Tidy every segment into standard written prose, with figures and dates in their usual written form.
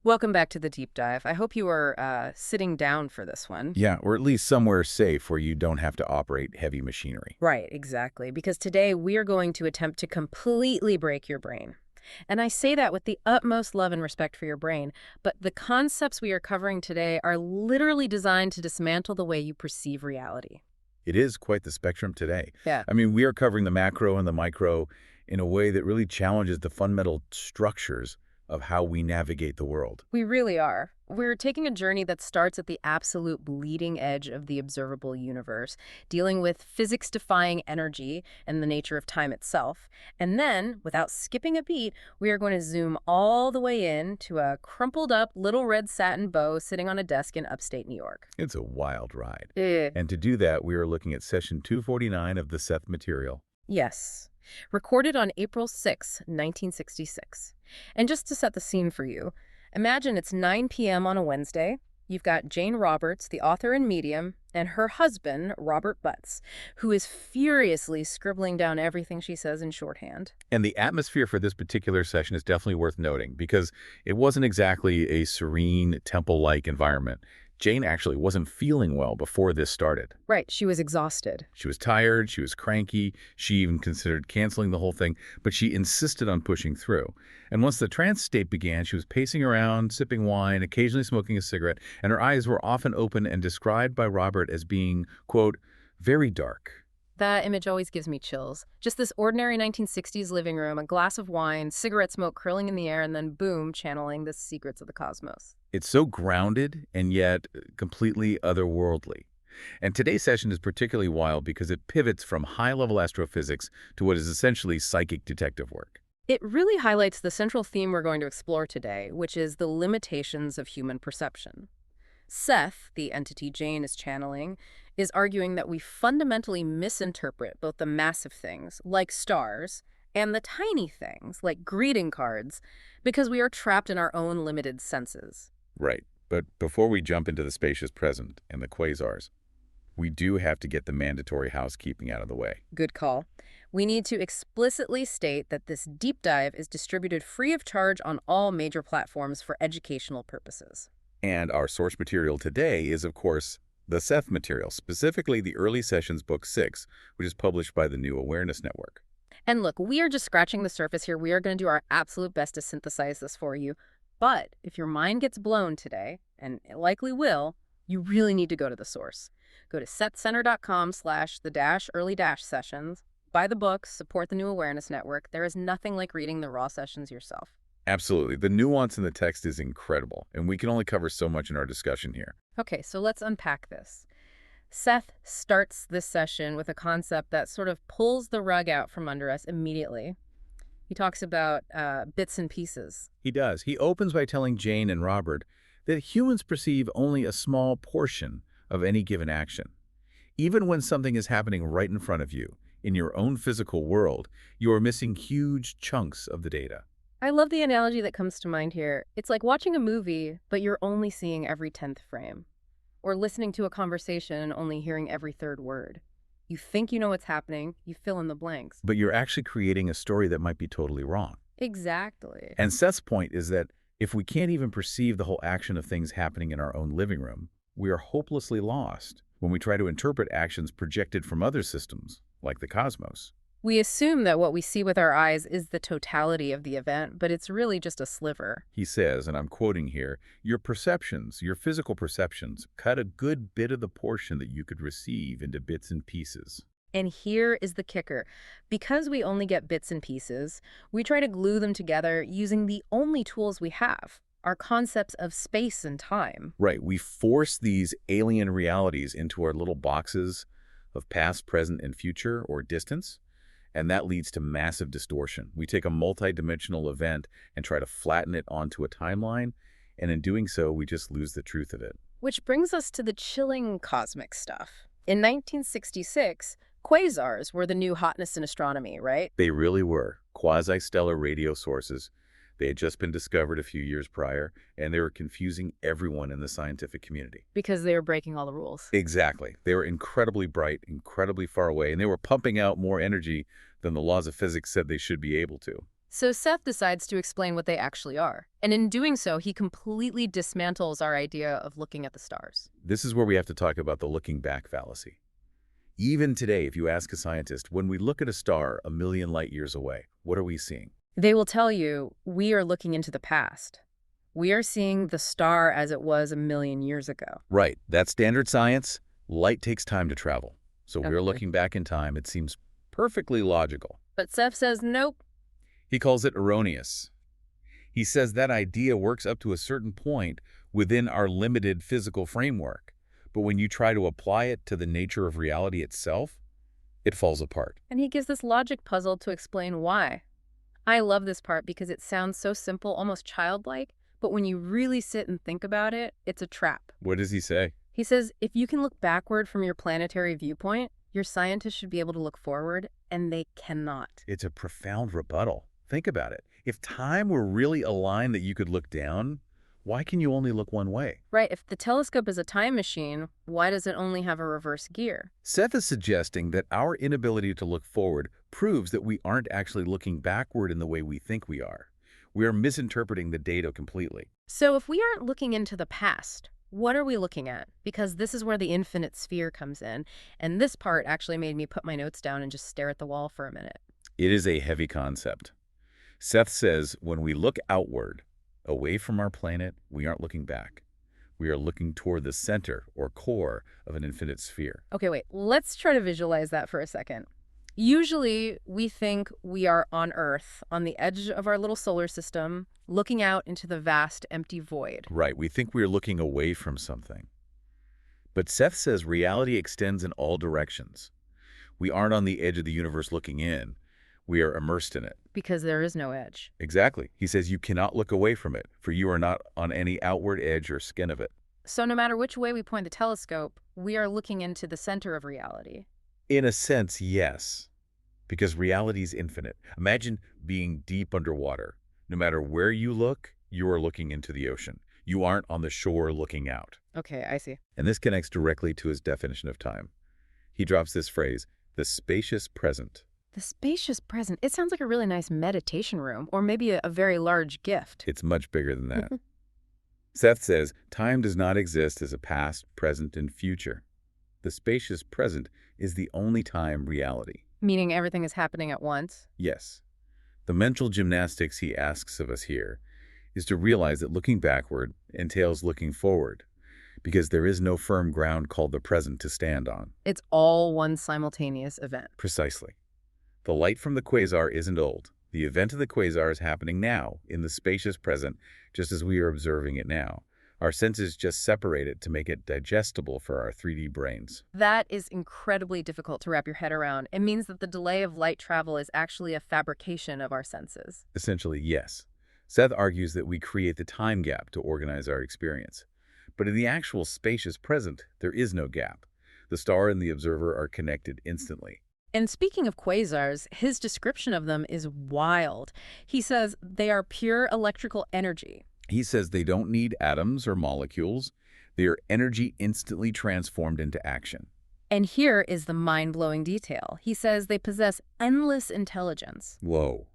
Welcome back to the deep dive. I hope you are sitting down for this one. Yeah, or at least somewhere safe where you don't have to operate heavy machinery. Right, exactly. Because today we are going to attempt to completely break your brain. And I say that with the utmost love and respect for your brain, but the concepts we are covering today are literally designed to dismantle the way you perceive reality. It is quite the spectrum today. Yeah. I mean, we are covering the macro and the micro in a way that really challenges the fundamental structures of how we navigate the world. We really are. We're taking a journey that starts at the absolute bleeding edge of the observable universe, dealing with physics-defying energy and the nature of time itself. And then, without skipping a beat, we are going to zoom all the way in to a crumpled-up little red satin bow sitting on a desk in upstate New York. It's a wild ride. Eh. And to do that, we are looking at session 249 of the Seth Material. Yes. Recorded on April 6, 1966. And just to set the scene for you, imagine it's 9 p.m. on a Wednesday. You've got Jane Roberts, the author and medium, and her husband, Robert Butts, who is furiously scribbling down everything she says in shorthand. And the atmosphere for this particular session is definitely worth noting because it wasn't exactly a serene, temple-like environment. Jane actually wasn't feeling well before this started. Right, she was exhausted. She was tired, she was cranky, she even considered canceling the whole thing, but she insisted on pushing through. And once the trance state began, she was pacing around, sipping wine, occasionally smoking a cigarette, and her eyes were often open and described by Robert as being, quote, very dark. That image always gives me chills. Just this ordinary 1960s living room, a glass of wine, cigarette smoke curling in the air, and then boom, channeling the secrets of the cosmos. It's so grounded and yet completely otherworldly. And today's session is particularly wild because it pivots from high-level astrophysics to what is essentially psychic detective work. It really highlights the central theme we're going to explore today, which is the limitations of human perception. Seth, the entity Jane is channeling, is arguing that we fundamentally misinterpret both the massive things, like stars, and the tiny things, like greeting cards, because we are trapped in our own limited senses. Right. But before we jump into the spacious present and the quasars, we do have to get the mandatory housekeeping out of the way. Good call. We need to explicitly state that this deep dive is distributed free of charge on all major platforms for educational purposes. And our source material today is, of course, the Seth Material, specifically the Early Sessions Book 6, which is published by the New Awareness Network. And look, we are just scratching the surface here. We are going to do our absolute best to synthesize this for you. But if your mind gets blown today, and it likely will, you really need to go to the source. Go to setcenter.com/the-early-sessions, buy the books, support the New Awareness Network. There is nothing like reading the raw sessions yourself. Absolutely. The nuance in the text is incredible, and we can only cover so much in our discussion here. Okay, so let's unpack this. Seth starts this session with a concept that sort of pulls the rug out from under us immediately. He talks about bits and pieces. He does. He opens by telling Jane and Robert that humans perceive only a small portion of any given action. Even when something is happening right in front of you, in your own physical world, you are missing huge chunks of the data. I love the analogy that comes to mind here. It's like watching a movie, but you're only seeing every 10th frame. Or listening to a conversation and only hearing every third word. You think you know what's happening, you fill in the blanks. But you're actually creating a story that might be totally wrong. Exactly. And Seth's point is that if we can't even perceive the whole action of things happening in our own living room, we are hopelessly lost when we try to interpret actions projected from other systems, like the cosmos. We assume that what we see with our eyes is the totality of the event, but it's really just a sliver. He says, and I'm quoting here, your perceptions, your physical perceptions, cut a good bit of the portion that you could receive into bits and pieces. And here is the kicker. Because we only get bits and pieces, we try to glue them together using the only tools we have, our concepts of space and time. Right. We force these alien realities into our little boxes of past, present, and future, or distance. And that leads to massive distortion. We take a multi-dimensional event and try to flatten it onto a timeline, and in doing so, we just lose the truth of it. Which brings us to the chilling cosmic stuff. In 1966, quasars were the new hotness in astronomy, right? They really were. Quasi-stellar radio sources. They had just been discovered a few years prior, and they were confusing everyone in the scientific community. Because they were breaking all the rules. Exactly. They were incredibly bright, incredibly far away, and they were pumping out more energy than the laws of physics said they should be able to. So Seth decides to explain what they actually are. And in doing so, he completely dismantles our idea of looking at the stars. This is where we have to talk about the looking back fallacy. Even today, if you ask a scientist, when we look at a star a million light years away, what are we seeing? They will tell you, we are looking into the past. We are seeing the star as it was a million years ago. Right, that's standard science. Light takes time to travel. So we're Okay. looking back in time. It seems perfectly logical. But Seth says, nope. He calls it erroneous. He says that idea works up to a certain point within our limited physical framework. But when you try to apply it to the nature of reality itself, it falls apart. And he gives this logic puzzle to explain why. I love this part because it sounds so simple, almost childlike, but when you really sit and think about it, it's a trap. What does he say? He says, if you can look backward from your planetary viewpoint, your scientists should be able to look forward, and they cannot. It's a profound rebuttal. Think about it. If time were really a line that you could look down, why can you only look one way? Right, if the telescope is a time machine, why does it only have a reverse gear? Seth is suggesting that our inability to look forward proves that we aren't actually looking backward in the way we think we are. We are misinterpreting the data completely. So if we aren't looking into the past, what are we looking at? Because this is where the infinite sphere comes in, and this part actually made me put my notes down and just stare at the wall for a minute. It is a heavy concept. Seth says when we look outward, away from our planet, we aren't looking back. We are looking toward the center or core of an infinite sphere. Okay, wait, let's try to visualize that for a second. Usually, we think we are on Earth, on the edge of our little solar system, looking out into the vast, empty void. Right, we think we're looking away from something. But Seth says reality extends in all directions. We aren't on the edge of the universe looking in. We are immersed in it. Because there is no edge. Exactly. He says you cannot look away from it, for you are not on any outward edge or skin of it. So no matter which way we point the telescope, we are looking into the center of reality. In a sense, yes, because reality is infinite. Imagine being deep underwater. No matter where you look, you are looking into the ocean. You aren't on the shore looking out. Okay, I see. And this connects directly to his definition of time. He drops this phrase, the spacious present. The spacious present. It sounds like a really nice meditation room, or maybe a very large gift. It's much bigger than that. Seth says time does not exist as a past, present, and future. The spacious present is the only time reality. Meaning everything is happening at once? Yes. The mental gymnastics he asks of us here is to realize that looking backward entails looking forward, because there is no firm ground called the present to stand on. It's all one simultaneous event. Precisely. The light from the quasar isn't old. The event of the quasar is happening now, in the spacious present, just as we are observing it now. Our senses just separate it to make it digestible for our 3D brains. That is incredibly difficult to wrap your head around. It means that the delay of light travel is actually a fabrication of our senses. Essentially, yes. Seth argues that we create the time gap to organize our experience. But in the actual spacious present, there is no gap. The star and the observer are connected instantly. And speaking of quasars, his description of them is wild. He says they are pure electrical energy. He says they don't need atoms or molecules. They are energy instantly transformed into action. And here is the mind-blowing detail. He says they possess endless intelligence. Whoa.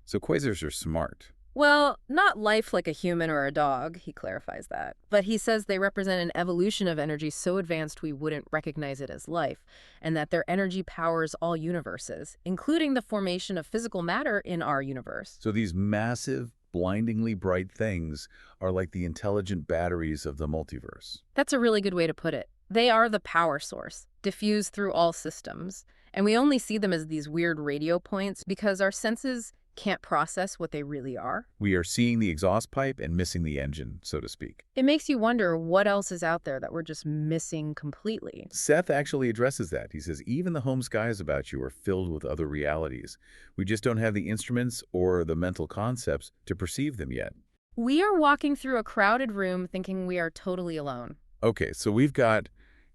So quasars are smart. Well, not life like a human or a dog, he clarifies that. But he says they represent an evolution of energy so advanced we wouldn't recognize it as life, and that their energy powers all universes, including the formation of physical matter in our universe. So these massive, blindingly bright things are like the intelligent batteries of the multiverse. That's a really good way to put it. They are the power source, diffused through all systems. And we only see them as these weird radio points because our senses can't process what they really are. We are seeing the exhaust pipe and missing the engine, so to speak. It makes you wonder what else is out there that we're just missing completely. Seth actually addresses that. He says, even the home skies about you are filled with other realities. We just don't have the instruments or the mental concepts to perceive them yet. We are walking through a crowded room thinking we are totally alone. Okay, so we've got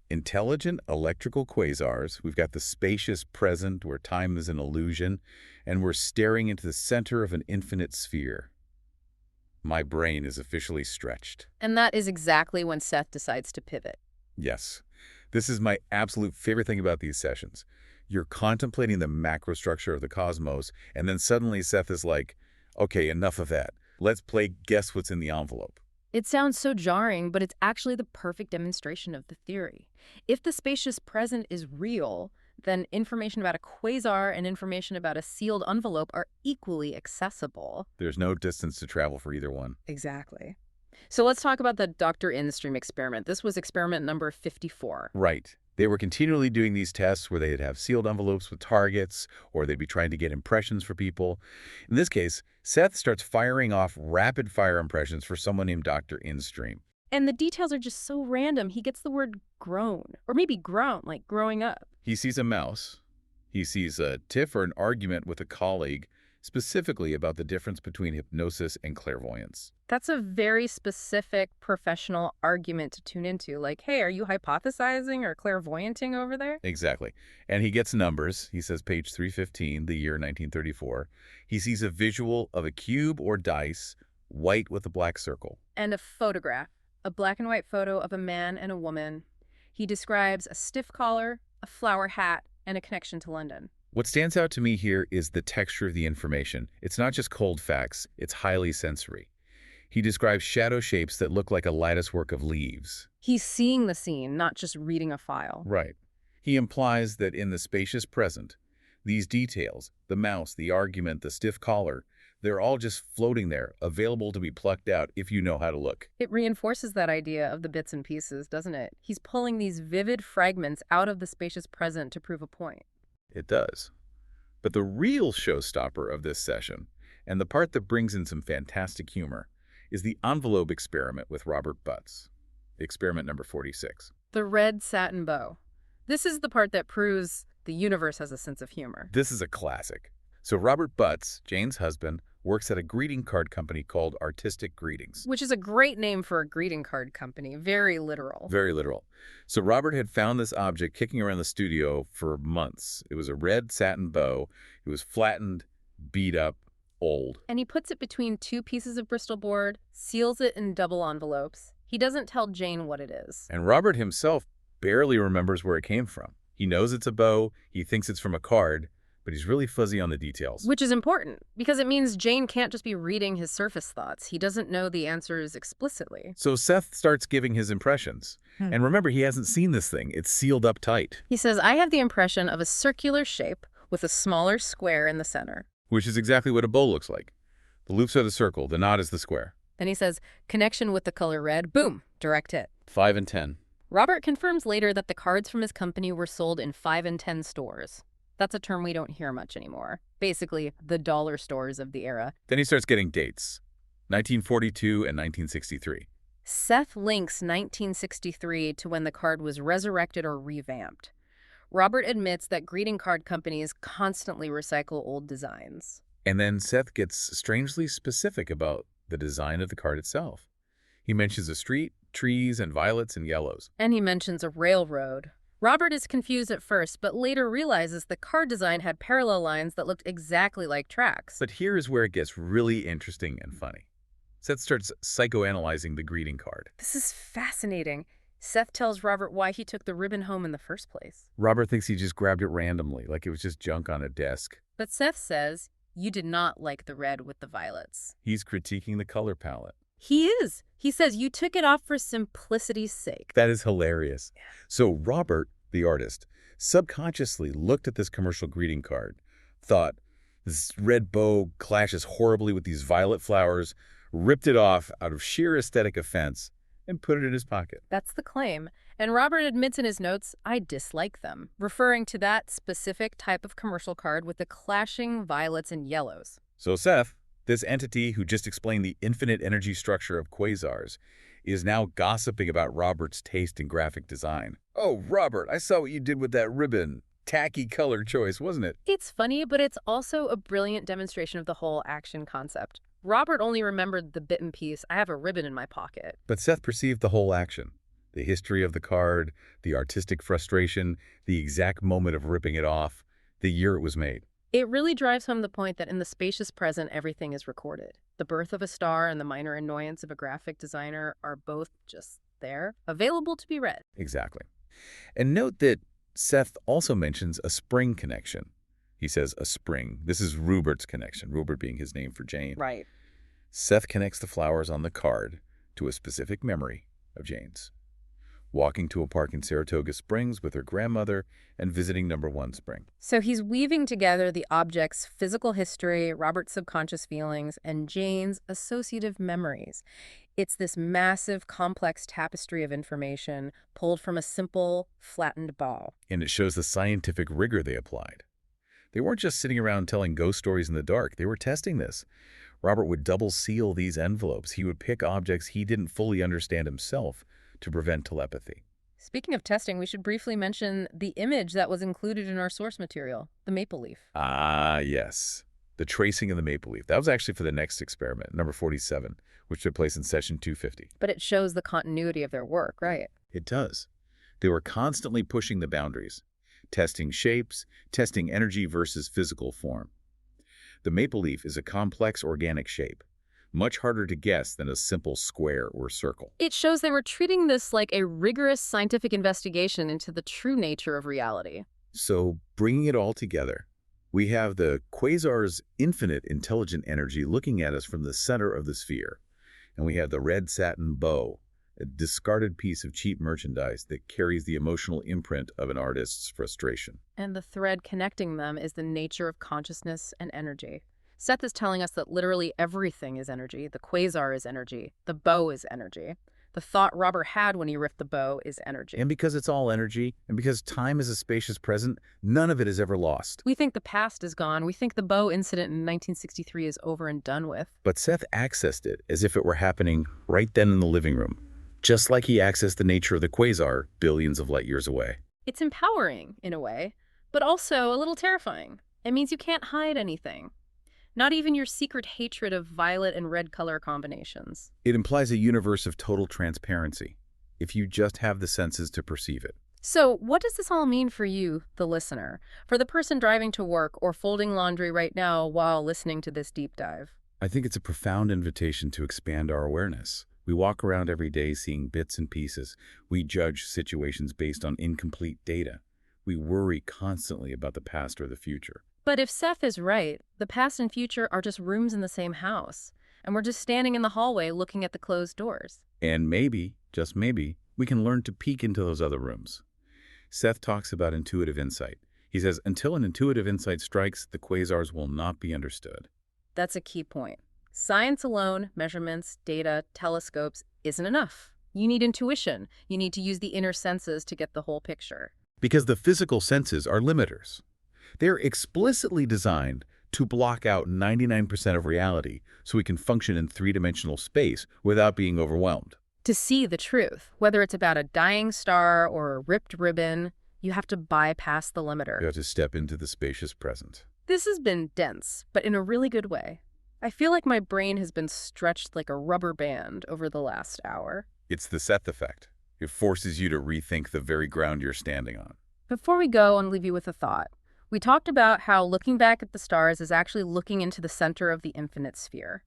intelligent electrical quasars, we've got the spacious present where time is an illusion, and we're staring into the center of an infinite sphere. My brain is officially stretched. And that is exactly when Seth decides to pivot. Yes, this is my absolute favorite thing about these sessions, You're contemplating the macro structure of the cosmos, and then suddenly Seth is like, okay, enough of that. Let's play guess what's in the envelope. It sounds so jarring, but it's actually the perfect demonstration of the theory. If the spacious present is real, then information about a quasar and information about a sealed envelope are equally accessible. There's no distance to travel for either one. Exactly. So let's talk about the Dr. In-Stream experiment. This was experiment number 54. Right. They were continually doing these tests where they'd have sealed envelopes with targets, or they'd be trying to get impressions for people. In this case, Seth starts firing off rapid-fire impressions for someone named Dr. In-Stream. And the details are just so random. He gets the word grown, or maybe grown, like growing up. He sees a mouse. He sees a tiff or an argument with a colleague, specifically about the difference between hypnosis and clairvoyance. That's a very specific professional argument to tune into. Like, hey, are you hypothesizing or clairvoyanting over there? Exactly. And he gets numbers. He says page 315, the year 1934. He sees a visual of a cube or dice, white with a black circle. And a photograph, a black and white photo of a man and a woman. He describes a stiff collar, a flower hat, and a connection to London. What stands out to me here is the texture of the information. It's not just cold facts, it's highly sensory. He describes shadow shapes that look like a latticework of leaves. He's seeing the scene, not just reading a file. Right. He implies that in the spacious present, these details, the mouse, the argument, the stiff collar, they're all just floating there, available to be plucked out if you know how to look. It reinforces that idea of the bits and pieces, doesn't it? He's pulling these vivid fragments out of the spacious present to prove a point. It does. But the real showstopper of this session, and the part that brings in some fantastic humor, is the envelope experiment with Robert Butts. Experiment number 46. The red satin bow. This is the part that proves the universe has a sense of humor. This is a classic. So Robert Butts, Jane's husband, works at a greeting card company called Artistic Greetings. Which is a great name for a greeting card company. Very literal. Very literal. So Robert had found this object kicking around the studio for months. It was a red satin bow. It was flattened, beat up, old. And he puts it between two pieces of Bristol board, seals it in double envelopes. He doesn't tell Jane what it is. And Robert himself barely remembers where it came from. He knows it's a bow, he thinks it's from a card, but he's really fuzzy on the details. Which is important, because it means Jane can't just be reading his surface thoughts. He doesn't know the answers explicitly. So Seth starts giving his impressions. And remember, he hasn't seen this thing. It's sealed up tight. He says, I have the impression of a circular shape with a smaller square in the center. Which is exactly what a bow looks like. The loops are the circle, the knot is the square. Then he says, connection with the color red, boom, direct hit. 5 and 10. Robert confirms later that the cards from his company were sold in 5 and 10 stores. That's a term we don't hear much anymore. Basically, the dollar stores of the era. Then he starts getting dates. 1942 and 1963. Seth links 1963 to when the card was resurrected or revamped. Robert admits that greeting card companies constantly recycle old designs. And then Seth gets strangely specific about the design of the card itself. He mentions a street, trees, and violets and yellows. And he mentions a railroad. Robert is confused at first, but later realizes the card design had parallel lines that looked exactly like tracks. But here is where it gets really interesting and funny. Seth starts psychoanalyzing the greeting card. This is fascinating. Seth tells Robert why he took the ribbon home in the first place. Robert thinks he just grabbed it randomly, like it was just junk on a desk. But Seth says, you did not like the red with the violets. He's critiquing the color palette. He is. He says you took it off for simplicity's sake. That is hilarious. So Robert, the artist, subconsciously looked at this commercial greeting card, thought, this red bow clashes horribly with these violet flowers, ripped it off out of sheer aesthetic offense, and put it in his pocket. That's the claim. And Robert admits in his notes, I dislike them, referring to that specific type of commercial card with the clashing violets and yellows. So Seth, this entity who just explained the infinite energy structure of quasars, is now gossiping about Robert's taste in graphic design. Oh, Robert, I saw what you did with that ribbon. Tacky color choice, wasn't it? It's funny, but it's also a brilliant demonstration of the whole action concept. Robert only remembered the bit and piece, I have a ribbon in my pocket. But Seth perceived the whole action. The history of the card, the artistic frustration, the exact moment of ripping it off, the year it was made. It really drives home the point that in the spacious present, everything is recorded. The birth of a star and the minor annoyance of a graphic designer are both just there, available to be read. Exactly. And note that Seth also mentions a spring connection. He says a spring. This is Rupert's connection, Rupert being his name for Jane. Right. Seth connects the flowers on the card to a specific memory of Jane's. Walking to a park in Saratoga Springs with her grandmother and visiting number 1 spring. So he's weaving together the object's physical history, Robert's subconscious feelings, and Jane's associative memories. It's this massive, complex tapestry of information pulled from a simple, flattened ball. And it shows the scientific rigor they applied. They weren't just sitting around telling ghost stories in the dark. They were testing this. Robert would double seal these envelopes. He would pick objects he didn't fully understand himself to prevent telepathy. Speaking of testing, we should briefly mention the image that was included in our source material, the maple leaf. Ah, yes. The tracing of the maple leaf. That was actually for the next experiment, number 47, which took place in session 250. But it shows the continuity of their work, right? It does. They were constantly pushing the boundaries, testing shapes, testing energy versus physical form. The maple leaf is a complex organic shape, much harder to guess than a simple square or circle. It shows they were treating this like a rigorous scientific investigation into the true nature of reality. So, bringing it all together, we have the Quasar's infinite intelligent energy looking at us from the center of the sphere. And we have the red satin bow, a discarded piece of cheap merchandise that carries the emotional imprint of an artist's frustration. And the thread connecting them is the nature of consciousness and energy. Seth is telling us that literally everything is energy. The quasar is energy. The bow is energy. The thought Robert had when he ripped the bow is energy. And because it's all energy, and because time is a spacious present, none of it is ever lost. We think the past is gone. We think the bow incident in 1963 is over and done with. But Seth accessed it as if it were happening right then in the living room, just like he accessed the nature of the quasar billions of light years away. It's empowering, in a way, but also a little terrifying. It means you can't hide anything. Not even your secret hatred of violet and red color combinations. It implies a universe of total transparency, if you just have the senses to perceive it. So what does this all mean for you, the listener? For the person driving to work or folding laundry right now while listening to this deep dive? I think it's a profound invitation to expand our awareness. We walk around every day seeing bits and pieces. We judge situations based on incomplete data. We worry constantly about the past or the future. But if Seth is right, the past and future are just rooms in the same house, and we're just standing in the hallway looking at the closed doors. And maybe, just maybe, we can learn to peek into those other rooms. Seth talks about intuitive insight. He says, until an intuitive insight strikes, the quasars will not be understood. That's a key point. Science alone, measurements, data, telescopes, isn't enough. You need intuition. You need to use the inner senses to get the whole picture. Because the physical senses are limiters. They're explicitly designed to block out 99% of reality so we can function in three-dimensional space without being overwhelmed. To see the truth, whether it's about a dying star or a ripped ribbon, you have to bypass the limiter. You have to step into the spacious present. This has been dense, but in a really good way. I feel like my brain has been stretched like a rubber band over the last hour. It's the Seth effect. It forces you to rethink the very ground you're standing on. Before we go, I want to leave you with a thought. We talked about how looking back at the stars is actually looking into the center of the infinite sphere.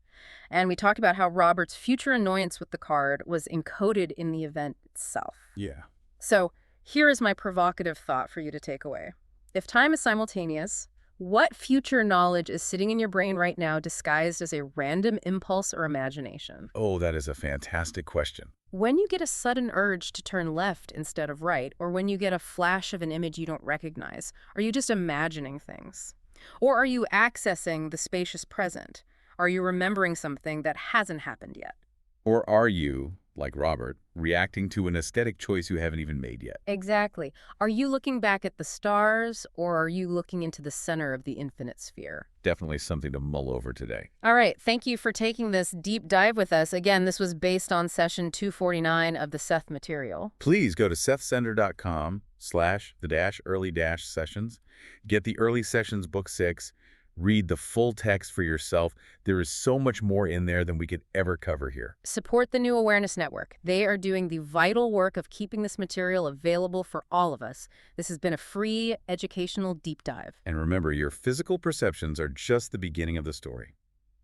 And we talked about how Robert's future annoyance with the card was encoded in the event itself. Yeah. So here is my provocative thought for you to take away. If time is simultaneous, what future knowledge is sitting in your brain right now disguised as a random impulse or imagination? Oh, that is a fantastic question. When you get a sudden urge to turn left instead of right, or when you get a flash of an image you don't recognize, are you just imagining things? Or are you accessing the spacious present? Are you remembering something that hasn't happened yet? Or are you, like Robert, reacting to an aesthetic choice you haven't even made yet? Exactly. Are you looking back at the stars, or are you looking into the center of the infinite sphere? Definitely something to mull over today. All right. Thank you for taking this deep dive with us. Again, this was based on session 249 of the Seth Material. Please go to sethcenter.com/the-early-sessions. Get the Early Sessions Book 6. Read the full text for yourself. There is so much more in there than we could ever cover here. Support the New Awareness Network. They are doing the vital work of keeping this material available for all of us. This has been a free educational deep dive. And remember, your physical perceptions are just the beginning of the story.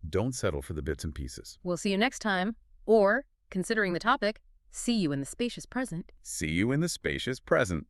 Don't settle for the bits and pieces. We'll see you next time. Or, considering the topic, see you in the spacious present. See you in the spacious present.